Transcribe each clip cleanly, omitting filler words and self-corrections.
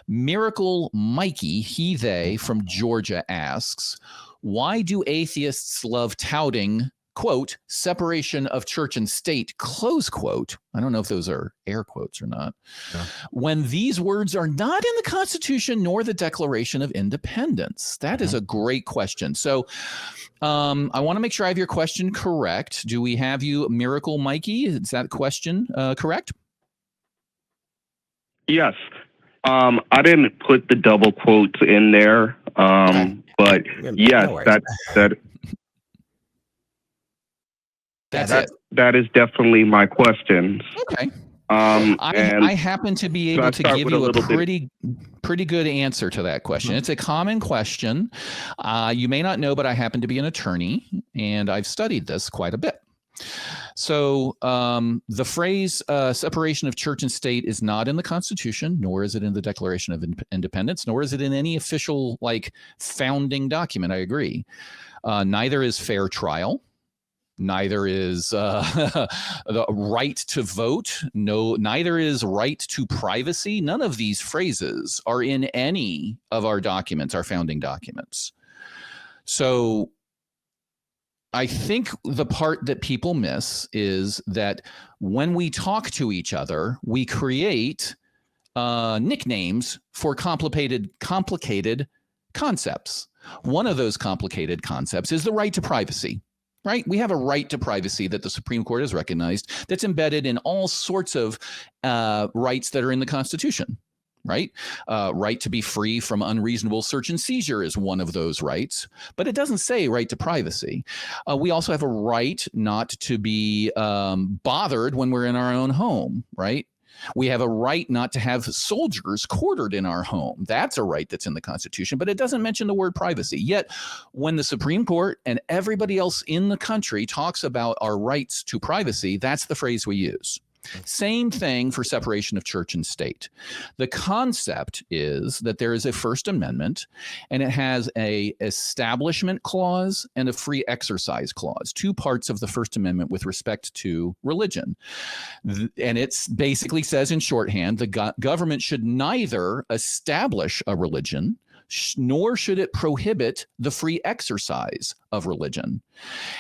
Miracle Mikey, he, they, from Georgia asks, why do atheists love touting, quote, separation of church and state, close quote? I don't know if those are air quotes or not. Yeah. When these words are not in the Constitution nor the Declaration of Independence. That is a great question. So I want to make sure I have your question correct. Do we have you, Miracle Mikey? Is that question correct? Yes. I didn't put the double quotes in there, but yes, that is definitely my question. Okay. I happen to be able to give you a pretty good answer to that question. It's a common question. You may not know, but I happen to be an attorney, and I've studied this quite a bit. So the phrase separation of church and state is not in the Constitution, nor is it in the Declaration of Independence, nor is it in any official founding document. I agree. Neither is fair trial. Neither is the right to vote. Neither is right to privacy. None of these phrases are in any of our documents, our founding documents. So I think the part that people miss is that when we talk to each other, we create nicknames for complicated concepts. One of those complicated concepts is the right to privacy. Right? We have a right to privacy that the Supreme Court has recognized that's embedded in all sorts of rights that are in the Constitution. Right? Right to be free from unreasonable search and seizure is one of those rights, but it doesn't say right to privacy. We also have a right not to be bothered when we're in our own home, right? We have a right not to have soldiers quartered in our home. That's a right that's in the Constitution, but it doesn't mention the word privacy. Yet, when the Supreme Court and everybody else in the country talks about our rights to privacy, that's the phrase we use. Same thing for separation of church and state. The concept is that there is a First Amendment, and it has a establishment clause and a free exercise clause, two parts of the First Amendment with respect to religion. And it basically says in shorthand, the government should neither establish a religion, nor should it prohibit the free exercise of religion.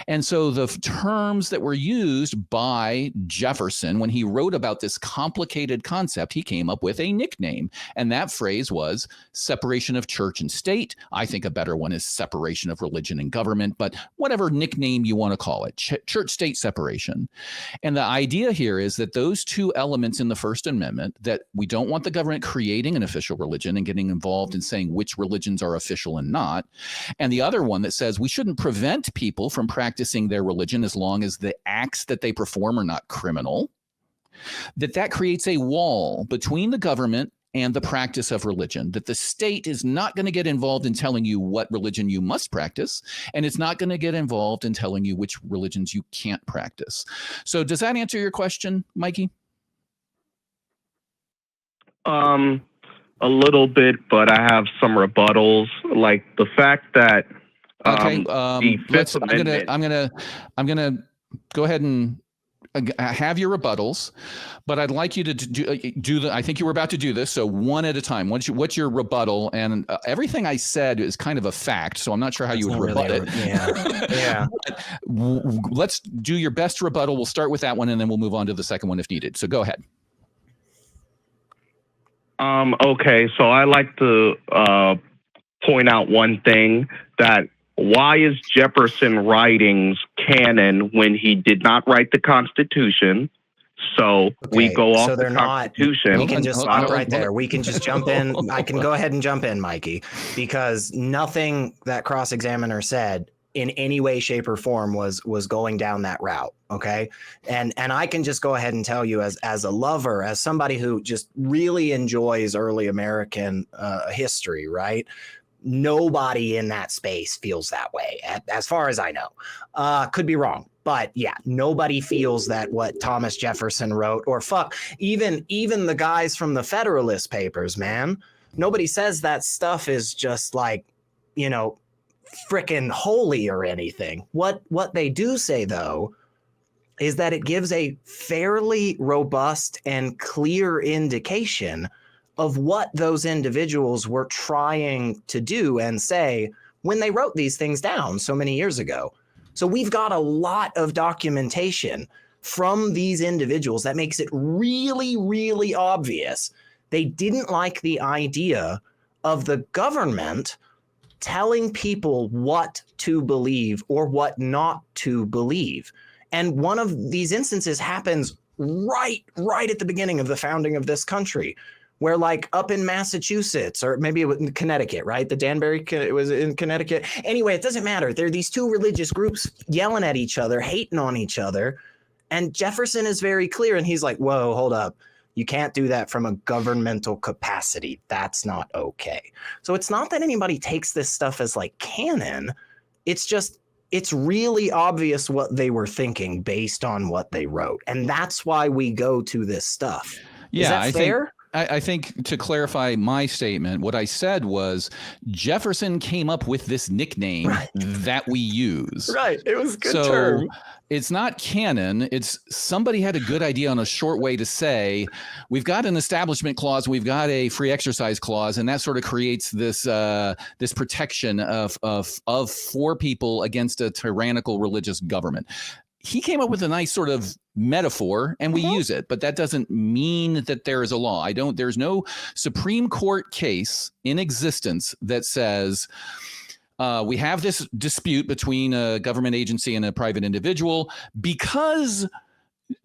And so the terms that were used by Jefferson when he wrote about this complicated concept, he came up with a nickname. And that phrase was separation of church and state. I think a better one is separation of religion and government, but whatever nickname you want to call it, church-state separation. And the idea here is that those two elements in the First Amendment, that we don't want the government creating an official religion and getting involved in saying which religions are official and not. And the other one that says we shouldn't prevent people from practicing their religion as long as the acts that they perform are not criminal, that creates a wall between the government and the practice of religion, that the state is not going to get involved in telling you what religion you must practice, and it's not going to get involved in telling you which religions you can't practice. So does that answer your question, Mikey? A little bit, but I have some rebuttals, like the fact that I'm gonna go ahead and have your rebuttals, but I'd like you to do the. I think you were about to do this, so one at a time. What's your rebuttal? And everything I said is kind of a fact, so I'm not sure how you would rebut it. Yeah. Let's do your best rebuttal. We'll start with that one, and then we'll move on to the second one if needed. So go ahead. Okay, so I like to point out one thing, that why is Jefferson writings canon when he did not write the Constitution? So we go off the Constitution. We can just stop right there. We can just jump in. I can go ahead and jump in, Mikey, because nothing that cross-examiner said in any way, shape, or form was going down that route. Okay. And I can just go ahead and tell you as a lover, as somebody who just really enjoys early American history, right? Nobody in that space feels that way, as far as I know. Could be wrong, but yeah, nobody feels that what Thomas Jefferson wrote, or even the guys from the Federalist Papers, man. Nobody says that stuff is just like, frickin' holy or anything. What they do say, though, is that it gives a fairly robust and clear indication of what those individuals were trying to do and say when they wrote these things down so many years ago. So we've got a lot of documentation from these individuals that makes it really, really obvious they didn't like the idea of the government telling people what to believe or what not to believe. And one of these instances happens right at the beginning of the founding of this country, where like up in Massachusetts, or maybe it was in Connecticut, right? The Danbury, it was in Connecticut. Anyway, it doesn't matter. There are these two religious groups yelling at each other, hating on each other. And Jefferson is very clear. And he's like, whoa, hold up. You can't do that from a governmental capacity. That's not okay. So it's not that anybody takes this stuff as like canon. It's just, it's really obvious what they were thinking based on what they wrote. And that's why we go to this stuff. Yeah, Is that fair? I think to clarify my statement, what I said was Jefferson came up with this nickname that we use. Right. It was a good so term. It's not canon. It's somebody had a good idea on a short way to say, we've got an establishment clause, we've got a free exercise clause, and that sort of creates this this protection of for people against a tyrannical religious government. He came up with a nice sort of metaphor and we use it, but that doesn't mean that there is a law. There's no Supreme Court case in existence that says we have this dispute between a government agency and a private individual because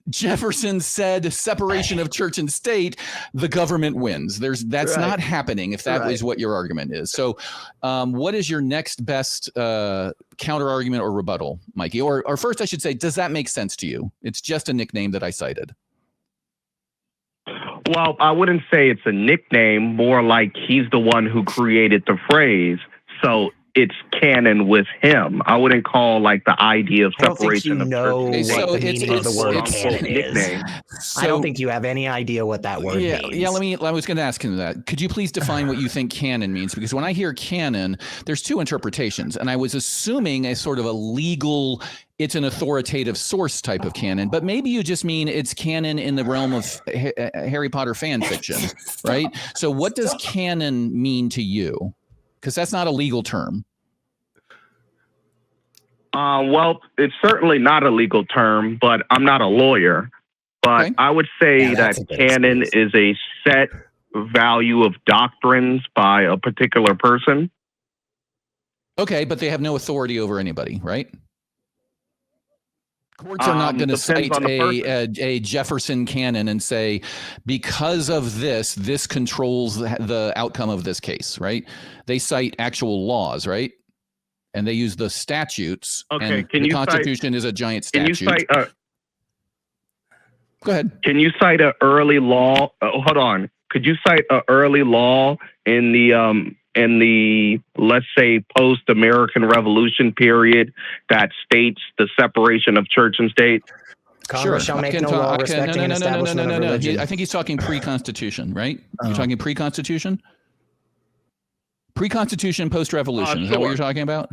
Jefferson said separation of church and state, the government wins. That's not happening if that is what your argument is. So what is your next best counter argument or rebuttal, Mikey? Or first I should say, does that make sense to you? It's just a nickname that I cited. Well, I wouldn't say it's a nickname, more like he's the one who created the phrase. So it's canon with him. I wouldn't call like the idea of separation of church. So the meaning of the word canon is. So, I don't think you have any idea what that word means. Yeah, I was going to ask him that. Could you please define what you think canon means? Because when I hear canon, there's two interpretations. And I was assuming a sort of a legal, it's an authoritative source type of canon, but maybe you just mean it's canon in the realm of Harry Potter fan fiction, right? So what does canon mean to you? Because that's not a legal term. Well, it's certainly not a legal term, but I'm not a lawyer. But I would say that canon is a set value of doctrines by a particular person. Okay, but they have no authority over anybody, right? Courts are not going to cite a Jefferson canon and say, because of this, this controls the outcome of this case, right? They cite actual laws, right? And they use the statutes. Okay, and the Constitution is a giant statute. Can you cite Go ahead. Can you cite an early law? Hold on. Could you cite an early law in the let's say post-American Revolution period that states the separation of church and state? Congress shall make no law respecting an establishment of religion. I think he's talking pre-Constitution, right? You're talking pre-Constitution? Pre-Constitution, post-Revolution. Is that what you're talking about?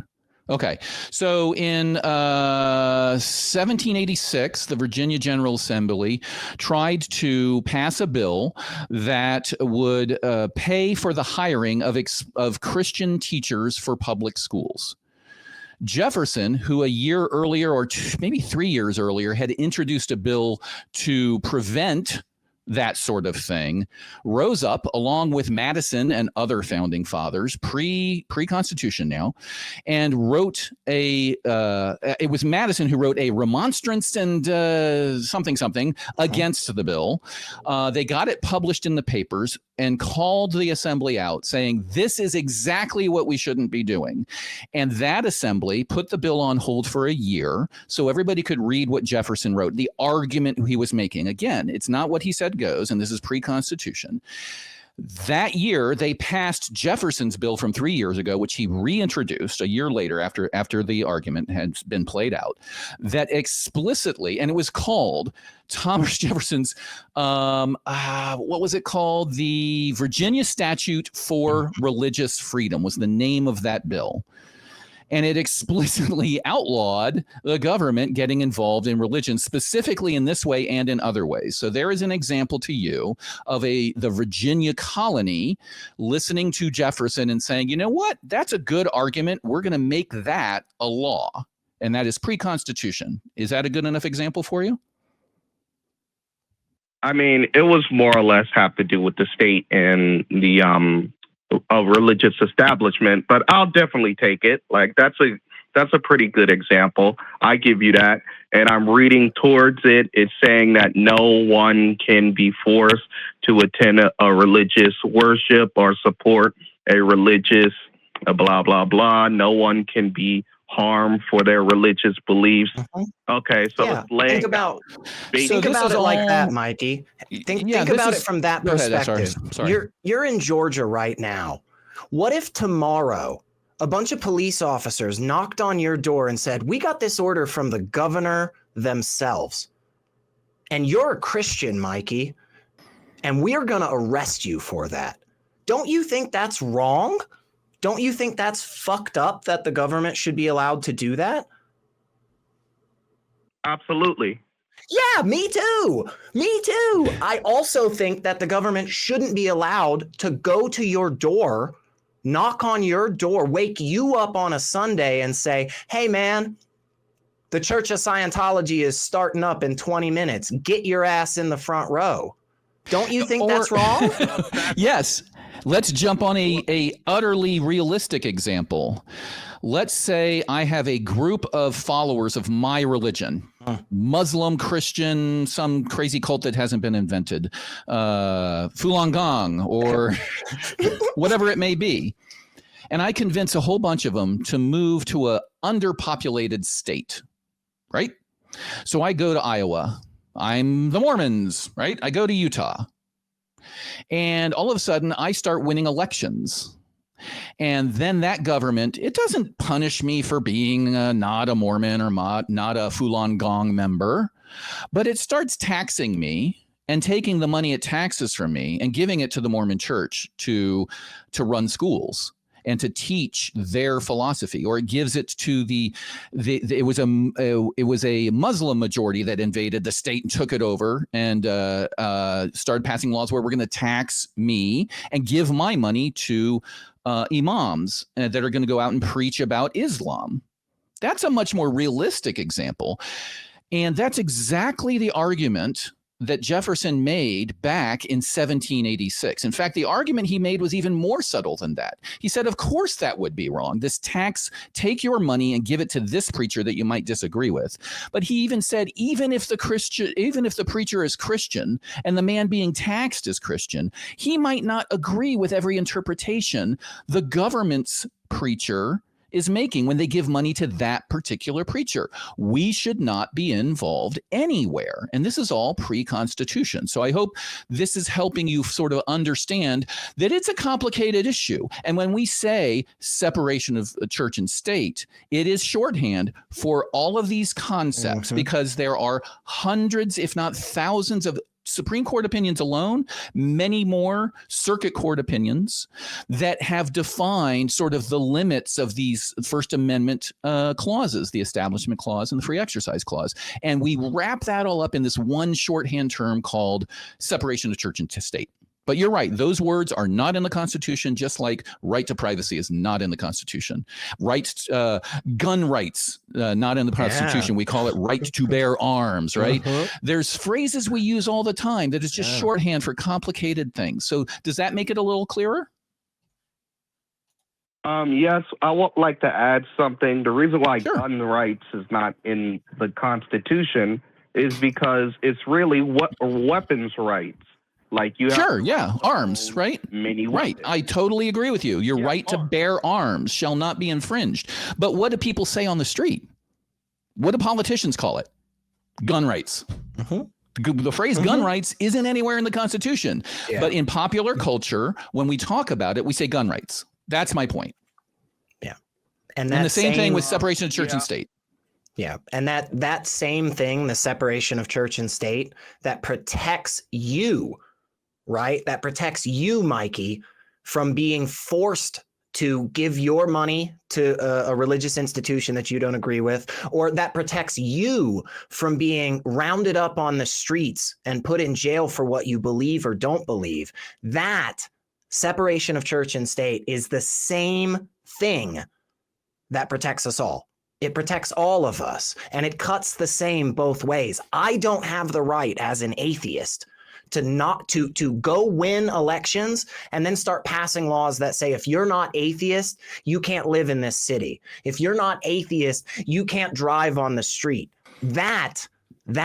Okay. So in 1786, the Virginia General Assembly tried to pass a bill that would pay for the hiring of Christian teachers for public schools. Jefferson, who a year earlier or maybe 3 years earlier had introduced a bill to prevent that sort of thing, rose up along with Madison and other founding fathers pre-Constitution now, and wrote it was Madison who wrote a remonstrance and something against the bill. They got it published in the papers and called the assembly out saying, this is exactly what we shouldn't be doing. And that assembly put the bill on hold for a year so everybody could read what Jefferson wrote, the argument he was making. Again, it's not what he said goes, and this is pre-Constitution. That year, they passed Jefferson's bill from 3 years ago, which he reintroduced a year later after the argument had been played out, that explicitly, and it was called Thomas Jefferson's, what was it called? The Virginia Statute for Religious Freedom was the name of that bill. And it explicitly outlawed the government getting involved in religion, specifically in this way and in other ways. So there is an example to you of the Virginia colony listening to Jefferson and saying, you know what, that's a good argument. We're going to make that a law. And that is pre-Constitution. Is that a good enough example for you? I mean, it was more or less have to do with the state and the religious establishment, but I'll definitely take it. Like that's a pretty good example. I give you that. And I'm reading towards it. It's saying that no one can be forced to attend a religious worship or support a religious blah, blah, blah. No one can be harmed for their religious beliefs. Okay, so Yeah. it's laying Think about So it like that, Mikey. Think about it from that Go ahead, perspective. sorry. You're in Georgia right now. What if tomorrow a bunch of police officers knocked on your door and said, "We got this order from the governor themselves, and you're a Christian, Mikey, and we're going to arrest you for that"? Don't you think that's wrong? Don't you think that's fucked up that the government should be allowed to do that? Absolutely. Yeah, me too. Me too. I also think that the government shouldn't be allowed to go to your door, knock on your door, wake you up on a Sunday and say, "Hey, man, the Church of Scientology is starting up in 20 minutes. Get your ass in the front row." Don't you think that's wrong? Yes. Let's jump on a utterly realistic example. Let's say I have a group of followers of my religion, Muslim, Christian, some crazy cult that hasn't been invented, Falun Gong, or whatever it may be. And I convince a whole bunch of them to move to a underpopulated state, right? So I go to Iowa. I'm the Mormons, right? I go to Utah. And all of a sudden, I start winning elections. And then that government, it doesn't punish me for being not a Mormon or not a Falun Gong member, but it starts taxing me and taking the money it taxes from me and giving it to the Mormon church to run schools and to teach their philosophy, or it gives it to it was a Muslim majority that invaded the state and took it over and started passing laws where we're going to tax me and give my money to imams that are going to go out and preach about Islam. That's a much more realistic example. And that's exactly the argument that Jefferson made back in 1786. In fact, the argument he made was even more subtle than that. He said, of course that would be wrong. This tax, take your money and give it to this preacher that you might disagree with. But he even said, even if the preacher is Christian and the man being taxed is Christian, he might not agree with every interpretation the government's preacher is making when they give money to that particular preacher. We should not be involved anywhere. And this is all pre-Constitution. So I hope this is helping you sort of understand that it's a complicated issue. And when we say separation of church and state, it is shorthand for all of these concepts because there are hundreds, if not thousands of Supreme Court opinions alone, many more circuit court opinions that have defined sort of the limits of these First Amendment clauses, the Establishment Clause and the Free Exercise Clause. And we wrap that all up in this one shorthand term called separation of church and state. But you're right. Those words are not in the Constitution, just like right to privacy is not in the Constitution. Gun rights, not in the Constitution. Yeah. We call it right to bear arms, right? There's phrases we use all the time that is just shorthand for complicated things. So does that make it a little clearer? Yes, I would like to add something. The reason why gun rights is not in the Constitution is because it's really weapons rights. Like you have arms, right? Many right. I totally agree with you. Your right to bear arms shall not be infringed. But what do people say on the street? What do politicians call it? Gun rights. The phrase gun rights isn't anywhere in the Constitution. Yeah. But in popular culture, when we talk about it, we say gun rights. That's my point. Yeah. And the same thing with separation of church and state. Yeah. And that same thing, the separation of church and state, that protects you, right? That protects you, Mikey, from being forced to give your money to a religious institution that you don't agree with, or that protects you from being rounded up on the streets and put in jail for what you believe or don't believe, that separation of church and state is the same thing that protects us all. It protects all of us, and it cuts the same both ways. I don't have the right as an atheist to go win elections and then start passing laws that say, if you're not atheist, you can't live in this city. If you're not atheist, you can't drive on the street. That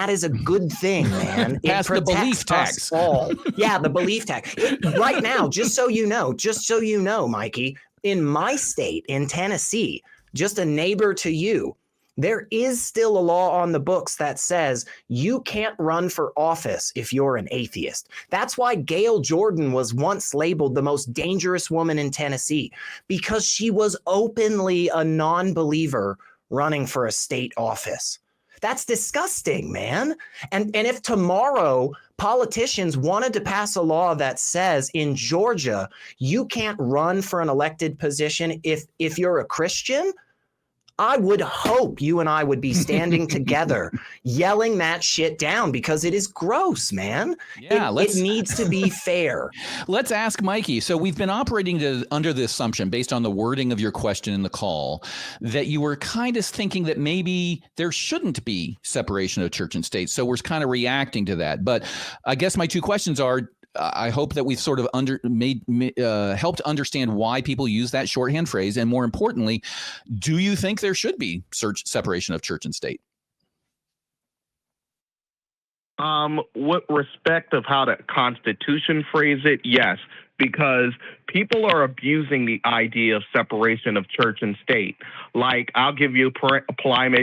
is a good thing, man. Pass the belief tax. All. Yeah, the belief tax. Right now, just so you know, Mikey, in my state, in Tennessee, just a neighbor to you, there is still a law on the books that says you can't run for office if you're an atheist. That's why Gail Jordan was once labeled the most dangerous woman in Tennessee, because she was openly a non-believer running for a state office. That's disgusting, man. And if tomorrow politicians wanted to pass a law that says in Georgia, you can't run for an elected position if you're a Christian, I would hope you and I would be standing together yelling that shit down, because it is gross, man. Yeah, it needs to be fair. Let's ask Mikey. So we've been operating under the assumption, based on the wording of your question in the call, that you were kind of thinking that maybe there shouldn't be separation of church and state. So we're kind of reacting to that. But I guess my two questions are, I hope that we've sort of helped understand why people use that shorthand phrase. And more importantly, do you think there should be separation of church and state? With respect of how the Constitution phrase it, yes, because people are abusing the idea of separation of church and state. Like, I'll give you a prime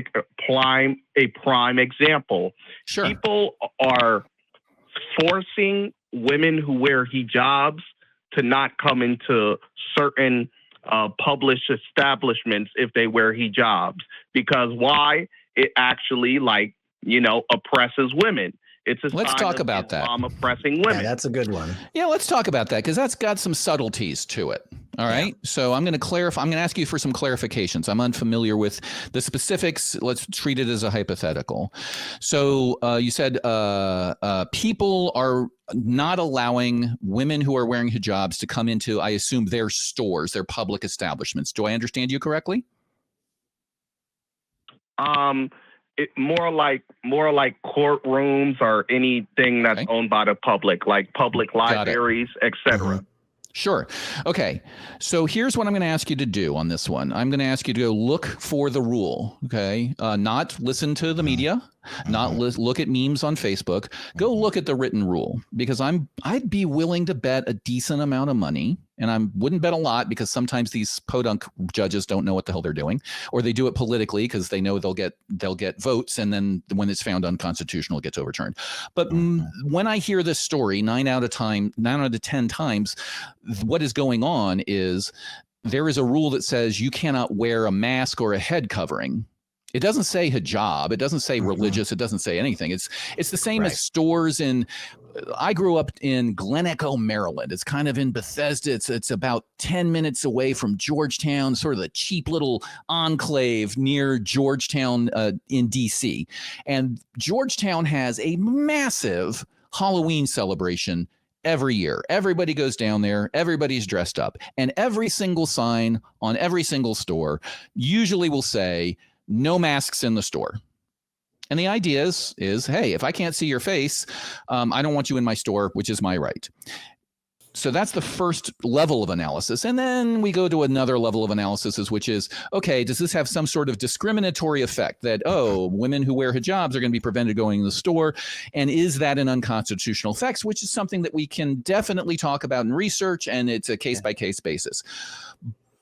example. Sure. People are forcing women who wear hijabs to not come into certain published establishments if they wear hijabs. Because why? It actually, oppresses women. It's a let's talk about that. Oppressing women. Yeah, that's a good one. Yeah, let's talk about that, because that's got some subtleties to it. All right. Yeah. So I'm going to clarify. I'm going to ask you for some clarifications. I'm unfamiliar with the specifics. Let's treat it as a hypothetical. So you said people are not allowing women who are wearing hijabs to come into, I assume, their stores, their public establishments. Do I understand you correctly? More like courtrooms or anything that's owned by the public, like public libraries, etc. Mm-hmm. Sure. Okay. So here's what I'm going to ask you to do on this one. I'm going to ask you to go look for the rule. Okay. Not listen to the media, not look at memes on Facebook. Go look at the written rule, because I'd be willing to bet a decent amount of money, and I wouldn't bet a lot, because sometimes these podunk judges don't know what the hell they're doing, or they do it politically because they know they'll get votes, and then when it's found unconstitutional, it gets overturned. But when I hear this story, 9 out of 10 times, what is going on is there is a rule that says you cannot wear a mask or a head covering. It doesn't say hijab. It doesn't say religious. It doesn't say anything. It's the same as stores I grew up in Glen Echo, Maryland. It's kind of in Bethesda. It's about 10 minutes away from Georgetown, sort of the cheap little enclave near Georgetown in DC. And Georgetown has a massive Halloween celebration every year. Everybody goes down there. Everybody's dressed up. And every single sign on every single store usually will say, no masks in the store. And the idea is, hey, if I can't see your face, I don't want you in my store, which is my right. So that's the first level of analysis. And then we go to another level of analysis, which is, okay, does this have some sort of discriminatory effect that, women who wear hijabs are going to be prevented going to the store? And is that an unconstitutional effect, which is something that we can definitely talk about in research, and it's a case-by-case basis.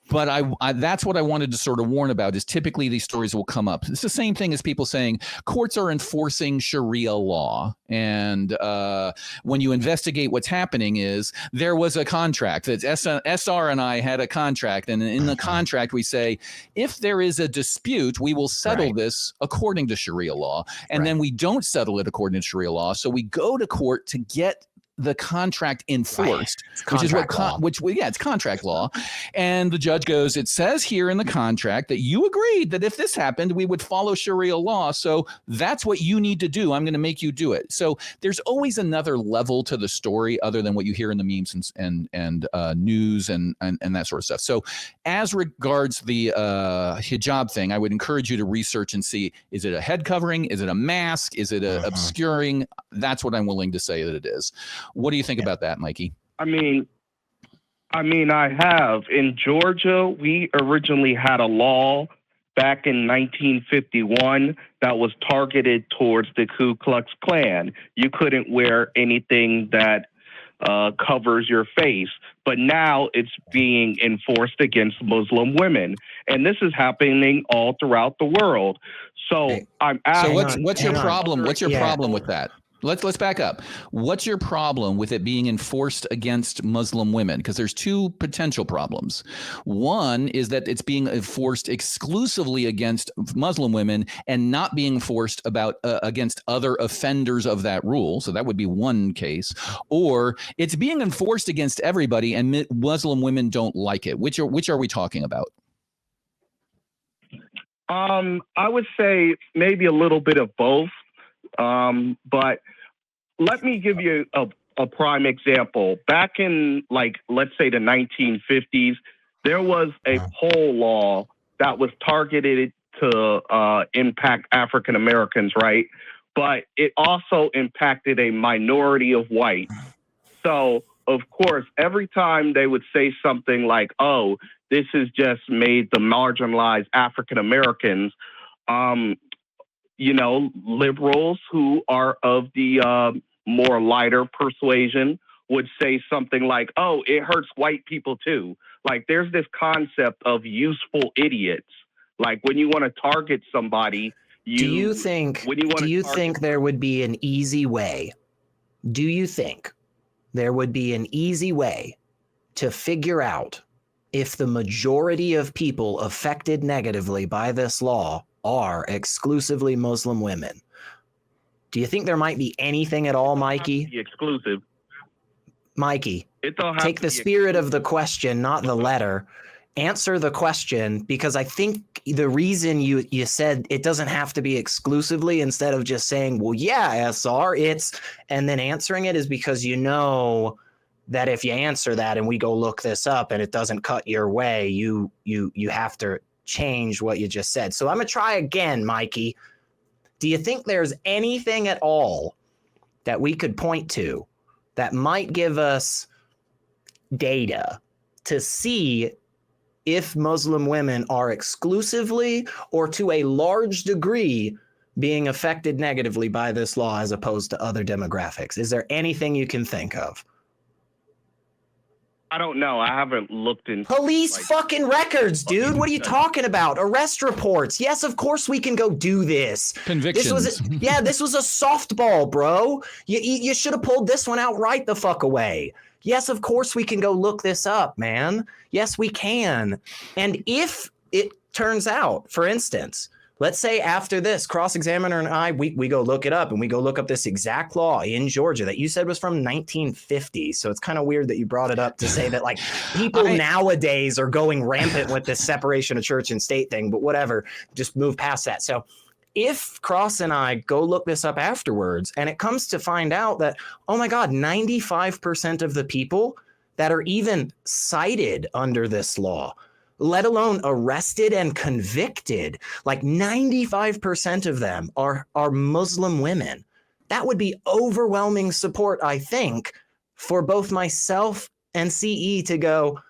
But I that's what I wanted to sort of warn about, is typically these stories will come up. It's the same thing as people saying courts are enforcing Sharia law. And when you investigate what's happening is there was a contract that SR and I had a contract. And in the contract, we say, if there is a dispute, we will settle this according to Sharia law. And then we don't settle it according to Sharia law. So we go to court to get the contract enforced, Right. which is what Contract law. it's contract law. And the judge goes, it says here in the contract that you agreed that if this happened, we would follow Sharia law. So that's what you need to do. I'm going to make you do it. So there's always another level to the story other than what you hear in the memes and news and that sort of stuff. So as regards the hijab thing, I would encourage you to research and see, is it a head covering? Is it a mask? Is it a obscuring? That's what I'm willing to say that it is. What do you think about that, Mikey? I mean, I have. In Georgia, we originally had a law back in 1951 that was targeted towards the Ku Klux Klan. You couldn't wear anything that covers your face, but now it's being enforced against Muslim women, and this is happening all throughout the world. So I'm asking. So what's your problem? What's your problem with that? Let's back up. What's your problem with it being enforced against Muslim women? Because there's two potential problems. One is that it's being enforced exclusively against Muslim women and not being enforced against other offenders of that rule. So that would be one case. Or it's being enforced against everybody and Muslim women don't like it. Which are we talking about? I would say maybe a little bit of both. But let me give you a prime example. Back in, like, let's say the 1950s, there was a poll law that was targeted to impact African Americans, right? But it also impacted a minority of whites. So, of course, every time they would say something like, oh, this has just made the marginalized African Americans, liberals who are of the more lighter persuasion would say something like, oh, it hurts white people too. Like, there's this concept of useful idiots. Like, when you want to target somebody, do you think there would be an easy way? Do you think there would be an easy way to figure out if the majority of people affected negatively by this law are exclusively Muslim women? Do you think there might be anything at all, Mikey? Exclusive. Mikey, take the spirit of the question, not the letter. Answer the question, because I think the reason you said it doesn't have to be exclusively instead of just saying, well, yeah, SR, and then answering it is because you know that if you answer that and we go look this up and it doesn't cut your way, you have to change what you just said. So I'm going to try again, Mikey. Do you think there's anything at all that we could point to that might give us data to see if Muslim women are exclusively or to a large degree being affected negatively by this law as opposed to other demographics? Is there anything you can think of? I don't know. I haven't looked into police fucking records, dude. What are you talking about? Arrest reports. Yes, of course we can go do this. Convictions. This was a softball, bro. You should have pulled this one out right the fuck away. Yes, of course we can go look this up, man. Yes, we can. And if it turns out, for instance, let's say after this, Cross-Examiner and I, we go look it up and we go look up this exact law in Georgia that you said was from 1950. So it's kind of weird that you brought it up to say that, like, people nowadays are going rampant with this separation of church and state thing, but whatever, just move past that. So if Cross and I go look this up afterwards and it comes to find out that, oh my God, 95% of the people that are even cited under this law, let alone arrested and convicted, like 95% of them are Muslim women. That would be overwhelming support, I think, for both myself and CE to go,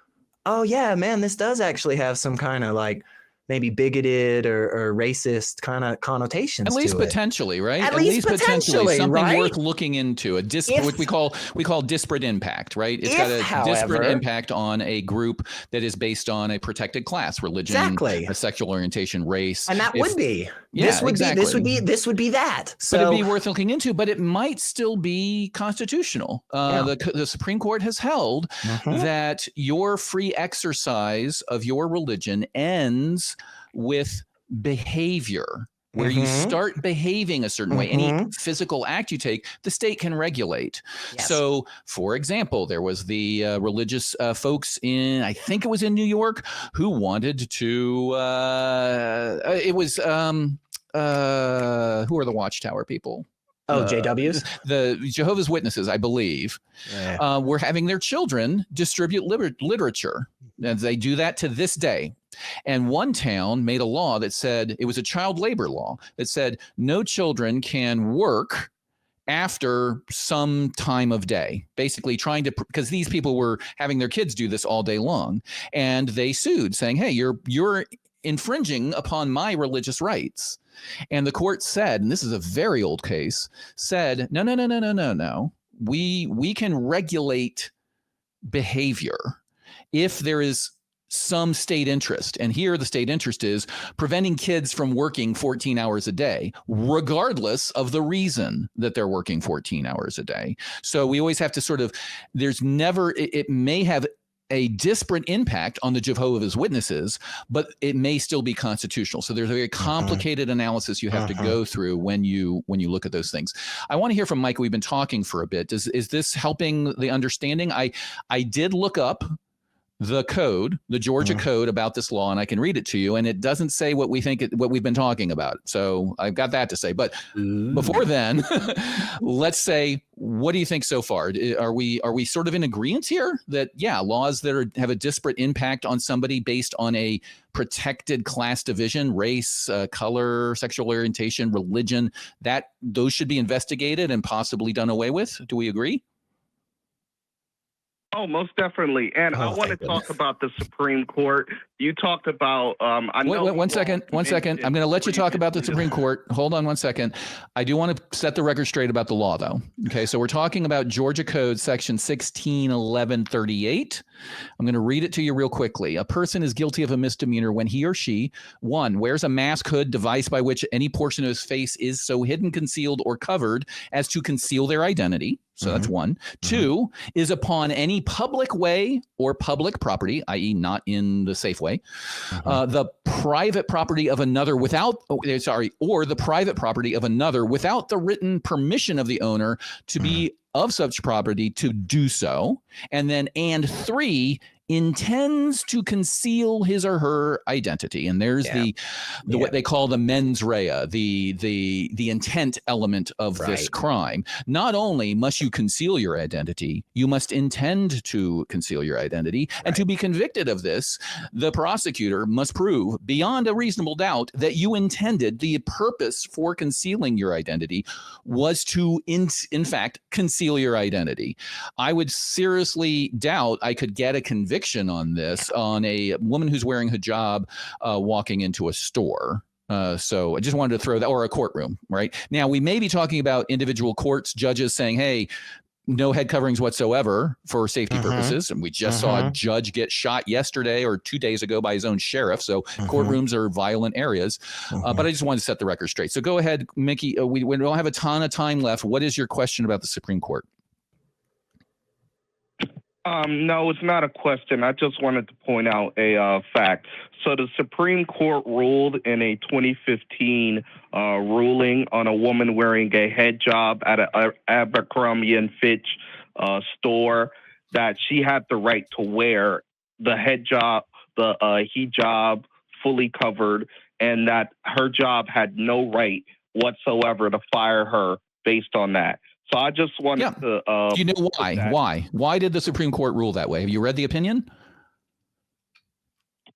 oh yeah, man, this does actually have some kind of like maybe bigoted or racist kind of connotations. At least to potentially, right? At least potentially, something right? worth looking into. What we call disparate impact, right? It's got a disparate impact on a group that is based on a protected class, religion, a sexual orientation, race, and that would be. Yeah, this would be that. So but it'd be worth looking into. But it might still be constitutional. The Supreme Court has held that your free exercise of your religion ends with behavior. where you Mhm. start behaving a certain way, any Mhm. physical act you take, the state can regulate. Yes. So, for example, there was the religious folks in, I think it was in New York, who wanted to, it was, who are the Watchtower people? JWs? The Jehovah's Witnesses, I believe, Yeah. were having their children distribute literature. And they do that to this day. And one town made a law that said, it was a child labor law that said no children can work after some time of day, basically trying to, because these people were having their kids do this all day long. And they sued saying, hey, you're infringing upon my religious rights. And the court said, and this is a very old case, said, no. We can regulate behavior if there is some state interest. And here the state interest is preventing kids from working 14 hours a day, regardless of the reason that they're working 14 hours a day. So we always have to sort of, there's never, it may have a disparate impact on the Jehovah's Witnesses, but it may still be constitutional. So there's a very complicated analysis you have to go through when you look at those things. I want to hear from Mike. We've been talking for a bit. Is this helping the understanding? I did look up the code, the Georgia code about this law, and I can read it to you, and it doesn't say what we think what we've been talking about. So I've got that to say. But before then, let's say, what do you think so far? Are we sort of in agreement here that, yeah, laws that have a disparate impact on somebody based on a protected class division, race, color, sexual orientation, religion, that those should be investigated and possibly done away with? Do we agree? Oh, most definitely. And I want to talk about the Supreme Court. You talked about, I know. Wait, one second. I'm going to let you talk about the Supreme Court. Hold on one second. I do want to set the record straight about the law, though. Okay, so we're talking about Georgia Code Section 161138. I'm going to read it to you real quickly. A person is guilty of a misdemeanor when he or she, 1, wears a mask, hood, device by which any portion of his face is so hidden, concealed, or covered as to conceal their identity. So that's 1. 2, is upon any public way or public property, i.e. not in the safe way, the private property of another or the private property of another without the written permission of the owner to be of such property to do so. And 3, intends to conceal his or her identity. And there's the what they call the mens rea, the intent element of this crime. Not only must you conceal your identity, you must intend to conceal your identity. And to be convicted of this, the prosecutor must prove beyond a reasonable doubt that you intended, the purpose for concealing your identity was to in fact conceal your identity. I would seriously doubt I could get a conviction on this on a woman who's wearing hijab walking into a store. So I just wanted to throw that, or a courtroom, right? Now, we may be talking about individual courts, judges saying, hey, no head coverings whatsoever for safety purposes. And we just saw a judge get shot yesterday or 2 days ago by his own sheriff. So courtrooms are violent areas. But I just wanted to set the record straight. So go ahead, Mickey. We don't have a ton of time left. What is your question about the Supreme Court? No, it's not a question. I just wanted to point out a fact. So the Supreme Court ruled in a 2015 ruling on a woman wearing a hijab at an Abercrombie and Fitch store that she had the right to wear the hijab, fully covered, and that her job had no right whatsoever to fire her based on that. So I just wanted to. Do you know why? Why did the Supreme Court rule that way? Have you read the opinion?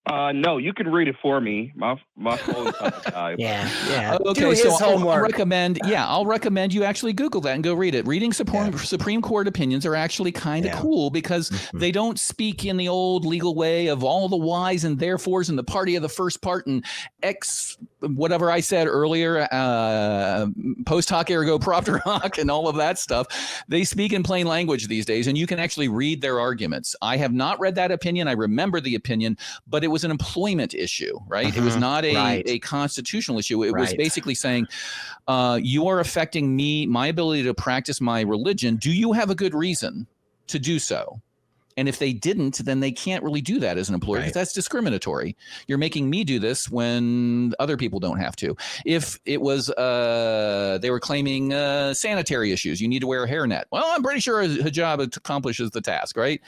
No, you can read it for me. My phone's not died. Yeah. Okay, so I'll recommend you actually Google that and go read it. Reading Supreme Court opinions are actually kind of cool because they don't speak in the old legal way of all the whys and therefores and the party of the first part and X whatever I said earlier, post hoc ergo propter hoc and all of that stuff. They speak in plain language these days, and you can actually read their arguments. I have not read that opinion. I remember the opinion, but it was an employment issue, right? It was not a constitutional issue. It was basically saying, you are affecting my ability to practice my religion. Do you have a good reason to do so? And if they didn't, then they can't really do that as an employer because that's discriminatory. You're making me do this when other people don't have to. If it was they were claiming sanitary issues, you need to wear a hairnet. Well, I'm pretty sure a hijab accomplishes the task, right?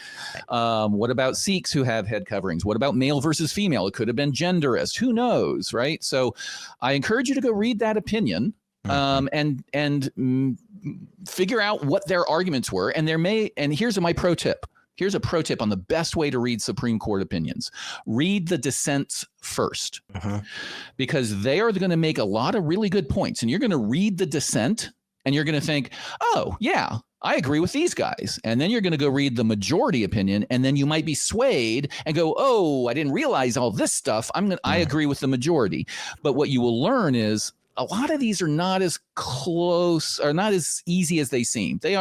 What about Sikhs who have head coverings? What about male versus female? It could have been genderist. Who knows, right? So I encourage you to go read that opinion and figure out what their arguments were. And here's my pro tip. Here's a pro tip on the best way to read Supreme Court opinions. Read the dissents first, because they are going to make a lot of really good points. And you're going to read the dissent and you're going to think, oh, yeah, I agree with these guys. And then you're going to go read the majority opinion, and then you might be swayed and go, oh, I didn't realize all this stuff. I agree with the majority. But what you will learn is a lot of these are not as close or not as easy as they seem. They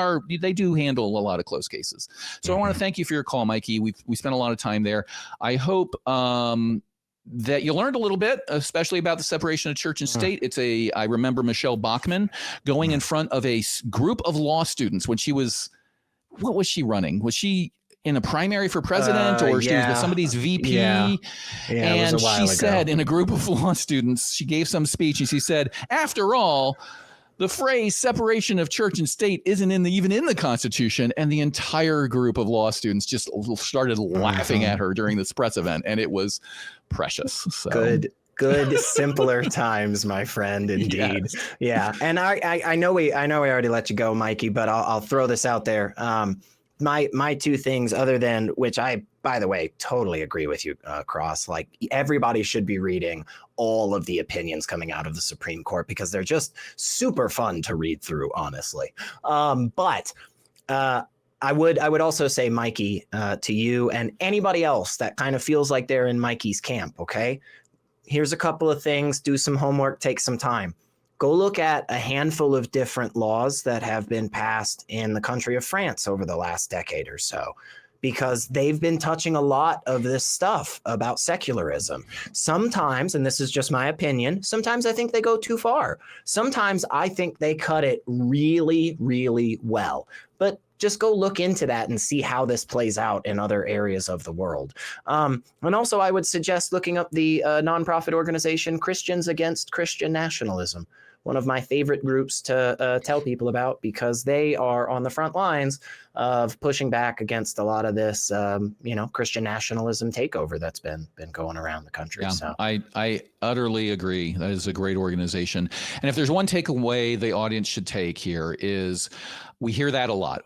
do handle a lot of close cases. So I want to thank you for your call, Mikey. We spent a lot of time there. I hope that you learned a little bit, especially about the separation of church and state. I remember Michelle Bachmann going in front of a group of law students when what was she running? Was she in a primary for president, or she was with somebody's VP? And she said in a group of law students, she gave some speech and she said, after all, the phrase separation of church and state isn't even in the Constitution. And the entire group of law students just started laughing at her during this press event. And it was precious. So. Good, simpler times, my friend. Indeed. Yes. Yeah. And I know we already let you go, Mikey, but I'll throw this out there. My two things, other than which I, by the way, totally agree with you, Cross. Like, everybody should be reading all of the opinions coming out of the Supreme Court because they're just super fun to read through, honestly. But I would also say, Mikey, to you and anybody else that kind of feels like they're in Mikey's camp. Okay, here's a couple of things. Do some homework. Take some time. Go look at a handful of different laws that have been passed in the country of France over the last decade or so, because they've been touching a lot of this stuff about secularism. Sometimes, and this is just my opinion, sometimes I think they go too far. Sometimes I think they cut it really, really well. But just go look into that and see how this plays out in other areas of the world. And also, I would suggest looking up the nonprofit organization Christians Against Christian Nationalism. One of my favorite groups to tell people about, because they are on the front lines of pushing back against a lot of this, Christian nationalism takeover that's been going around the country. Yeah, so I utterly agree. That is a great organization. And if there's one takeaway the audience should take here is, we hear that a lot.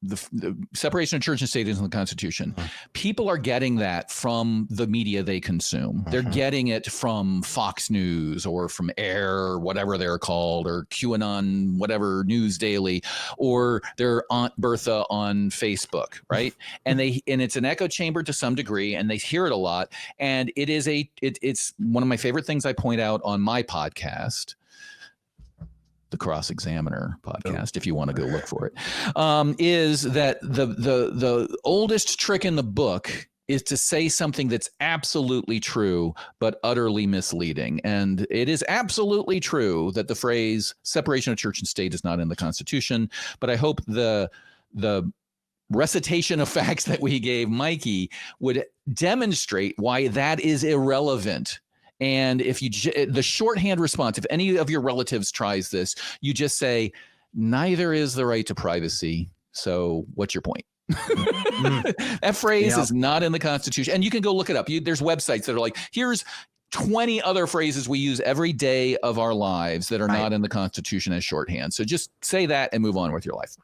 The separation of church and state is in the Constitution. People are getting that from the media they consume. They're getting it from Fox News or from AIR, or whatever they're called, or QAnon, whatever, News Daily, or their Aunt Bertha on Facebook, right? And it's an echo chamber to some degree, and they hear it a lot. And it's one of my favorite things I point out on my podcast, the Cross Examiner podcast, if you want to go look for it, is that the oldest trick in the book is to say something that's absolutely true but utterly misleading. And it is absolutely true that the phrase separation of church and state is not in the Constitution. But I hope the recitation of facts that we gave Mikey would demonstrate why that is irrelevant. And if the shorthand response, if any of your relatives tries this, you just say, neither is the right to privacy. So what's your point? That phrase is not in the Constitution. And you can go look it up. There's websites that are like, here's 20 other phrases we use every day of our lives that are not in the Constitution as shorthand. So just say that and move on with your life.